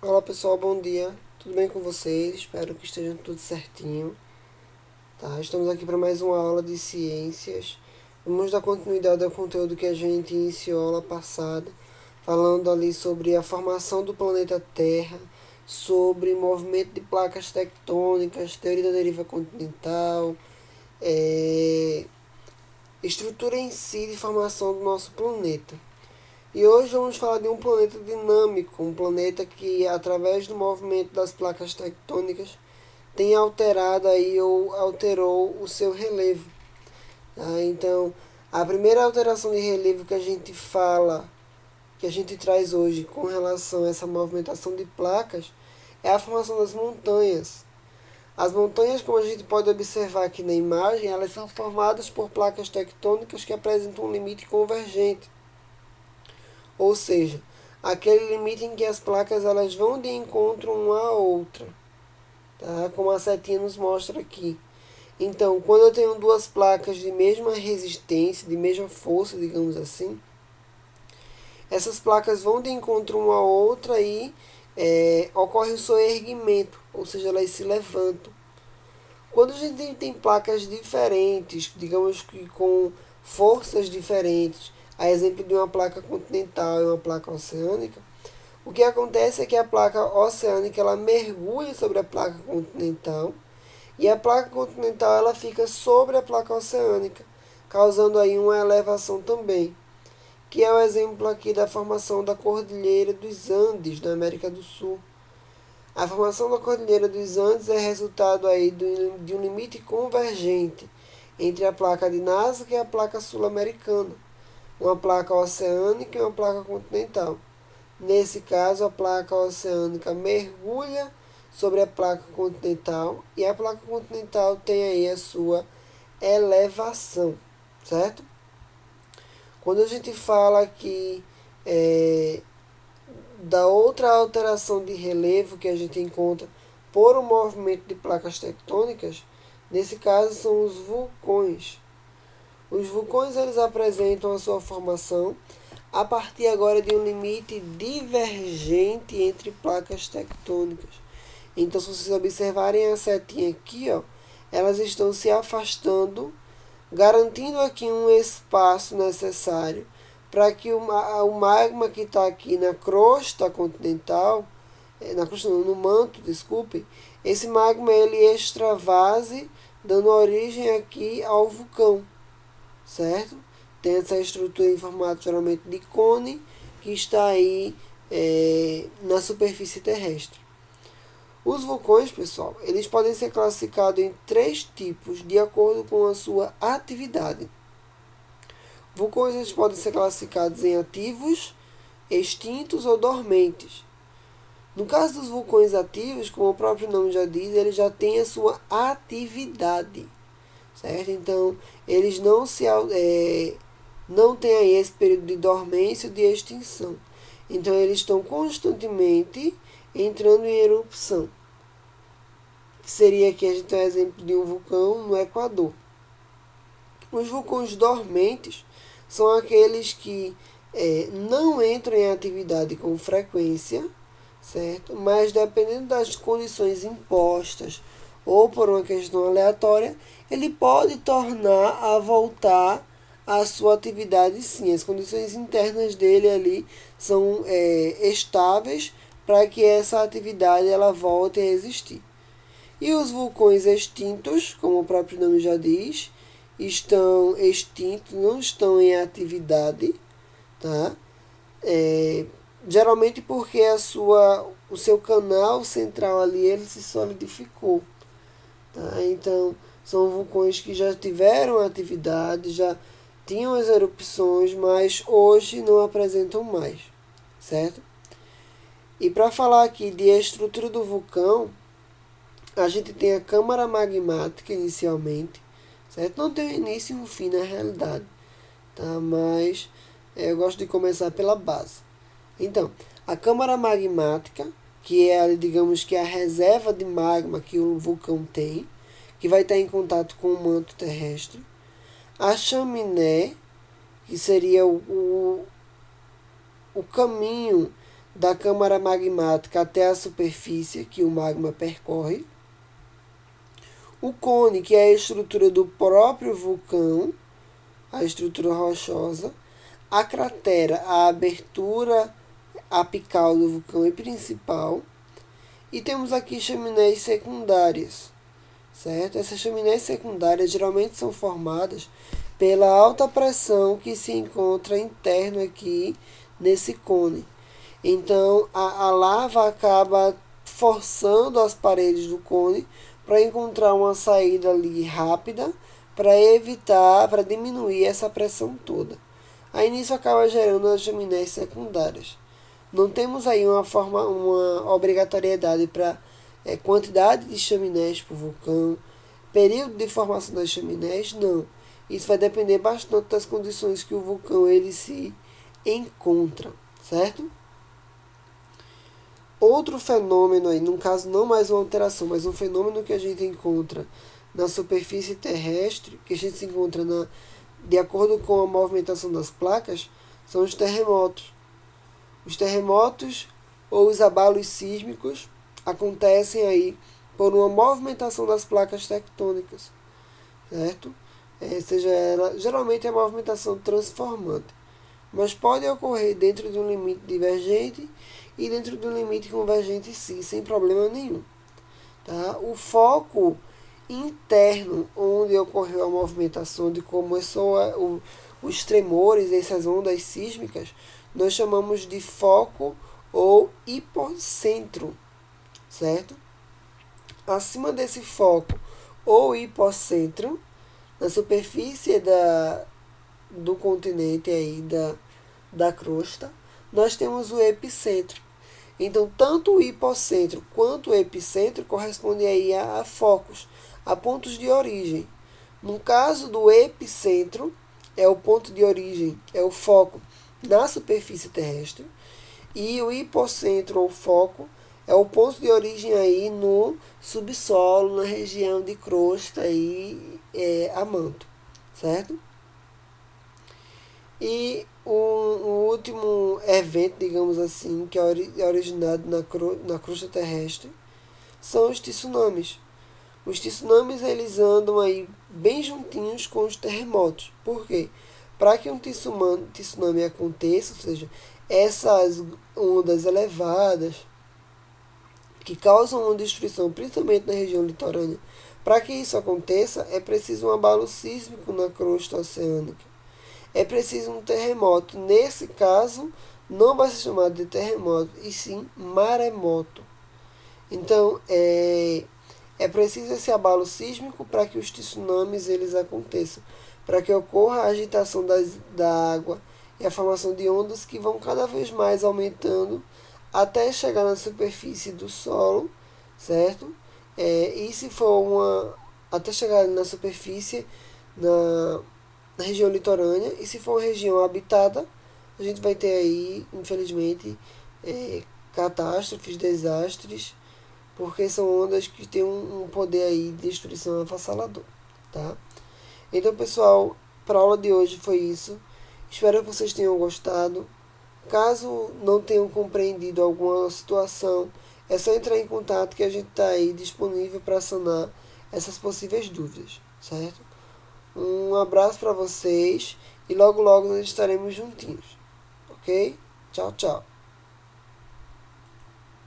Olá pessoal, bom dia. Tudo bem com vocês? Espero que esteja tudo certinho. Tá? Estamos aqui para mais uma aula de ciências. Vamos dar continuidade ao conteúdo que a gente iniciou aula passada, falando ali sobre a formação do planeta Terra, sobre movimento de placas tectônicas, teoria da deriva continental, estrutura em si de formação do nosso planeta. E hoje vamos falar de um planeta dinâmico, um planeta que, através do movimento das placas tectônicas, tem alterado aí ou alterou o seu relevo. Tá? Então, a primeira alteração de relevo que a gente fala, que a gente traz hoje com relação a essa movimentação de placas, é a formação das montanhas. As montanhas, como a gente pode observar aqui na imagem, elas são formadas por placas tectônicas que apresentam um limite convergente. Ou seja, aquele limite em que as placas elas vão de encontro uma à outra, tá? Como a setinha nos mostra aqui. Então, quando eu tenho duas placas de mesma resistência, de mesma força, digamos assim, essas placas vão de encontro uma à outra e ocorre o soerguimento, ou seja, elas se levantam. Quando a gente tem placas diferentes, digamos que com forças diferentes, a exemplo de uma placa continental e uma placa oceânica, o que acontece é que a placa oceânica ela mergulha sobre a placa continental e a placa continental ela fica sobre a placa oceânica, causando aí uma elevação também, que é o exemplo aqui da formação da Cordilheira dos Andes, na América do Sul. A formação da Cordilheira dos Andes é resultado aí de um limite convergente entre a placa de Nazca e a placa sul-americana, uma placa oceânica e uma placa continental. Nesse caso, a placa oceânica mergulha sobre a placa continental e a placa continental tem aí a sua elevação, certo? Quando a gente fala aqui da outra alteração de relevo que a gente encontra por um movimento de placas tectônicas, nesse caso são os vulcões. Os vulcões eles apresentam a sua formação a partir agora de um limite divergente entre placas tectônicas. Então, se vocês observarem a setinha aqui, ó, elas estão se afastando, garantindo aqui um espaço necessário para que o magma que está aqui na crosta continental, na crosta não, no manto, desculpe, esse magma ele extravase, dando origem aqui ao vulcão, certo? Tem essa estrutura em formato geralmente de cone que está aí na superfície terrestre. Os vulcões, pessoal, eles podem ser classificados em três tipos de acordo com a sua atividade. Vulcões eles podem ser classificados em ativos, extintos ou dormentes. No caso dos vulcões ativos, como o próprio nome já diz, ele já tem a sua atividade, certo? Então, eles não têm aí esse período de dormência ou de extinção. Então, eles estão constantemente entrando em erupção. Seria aqui a gente tem um exemplo de um vulcão no Equador. Os vulcões dormentes são aqueles que não entram em atividade com frequência, certo? Mas dependendo das condições impostas ou por uma questão aleatória, ele pode tornar a voltar à sua atividade sim. As condições internas dele ali são estáveis para que essa atividade ela volte a existir. E os vulcões extintos, como o próprio nome já diz, estão extintos, não estão em atividade, tá? Geralmente porque o seu canal central ali ele se solidificou, tá? Então são vulcões que já tiveram atividade, já tinham as erupções, mas hoje não apresentam mais, certo? E para falar aqui de estrutura do vulcão, a gente tem a câmara magmática inicialmente, certo? Não tem um início e um fim na realidade, tá? Mas eu gosto de começar pela base. Então, a câmara magmática, que é, digamos que a reserva de magma que o vulcão tem, que vai estar em contato com o manto terrestre. A chaminé, que seria o caminho da câmara magmática até a superfície que o magma percorre. O cone, que é a estrutura do próprio vulcão, a estrutura rochosa. A cratera, a abertura apical do vulcão e principal. E temos aqui chaminés secundárias, certo? Essas chaminés secundárias geralmente são formadas pela alta pressão que se encontra interno aqui nesse cone. Então, a lava acaba forçando as paredes do cone para encontrar uma saída ali rápida para evitar, para diminuir essa pressão toda. Aí nisso acaba gerando as chaminés secundárias. Não temos aí uma obrigatoriedade para quantidade de chaminés por vulcão, período de formação das chaminés, não. Isso vai depender bastante das condições que o vulcão ele se encontra, certo? Outro fenômeno aí, no caso não mais uma alteração, mas um fenômeno que a gente encontra na superfície terrestre, que a gente se encontra de acordo com a movimentação das placas, são os terremotos. Os terremotos ou os abalos sísmicos acontecem aí por uma movimentação das placas tectônicas, certo? Seja ela, geralmente é a movimentação transformante, mas pode ocorrer dentro de um limite divergente e dentro de um limite convergente sim, sem problema nenhum. Tá? O foco interno onde ocorreu a movimentação, de como são os tremores, essas ondas sísmicas, nós chamamos de foco ou hipocentro, certo? Acima desse foco ou hipocentro, na superfície do continente aí, da crosta, nós temos o epicentro. Então, tanto o hipocentro quanto o epicentro correspondem aí a focos, a pontos de origem. No caso do epicentro, é o ponto de origem, é o foco na superfície terrestre, e o hipocentro ou foco é o ponto de origem aí no subsolo, na região de crosta aí, a manto, certo? E o último evento, digamos assim, que é originado na crosta terrestre, são os tsunamis. Os tsunamis eles andam aí bem juntinhos com os terremotos. Por quê? Para que um tsunami aconteça, ou seja, essas ondas elevadas que causam uma destruição, principalmente na região litorânea, para que isso aconteça, é preciso um abalo sísmico na crosta oceânica. É preciso um terremoto. Nesse caso, não vai ser chamado de terremoto, e sim maremoto. Então, é preciso esse abalo sísmico para que os tsunamis eles aconteçam, para que ocorra a agitação da água e a formação de ondas que vão cada vez mais aumentando até chegar na superfície do solo, certo? E se for até chegar na superfície, na região litorânea, e se for uma região habitada, a gente vai ter aí, infelizmente, catástrofes, desastres, porque são ondas que têm um poder aí de destruição avassalador, tá? Então, pessoal, para a aula de hoje foi isso. Espero que vocês tenham gostado. Caso não tenham compreendido alguma situação, é só entrar em contato que a gente está aí disponível para sanar essas possíveis dúvidas, certo? Um abraço para vocês e logo logo nós estaremos juntinhos, ok? Tchau, tchau.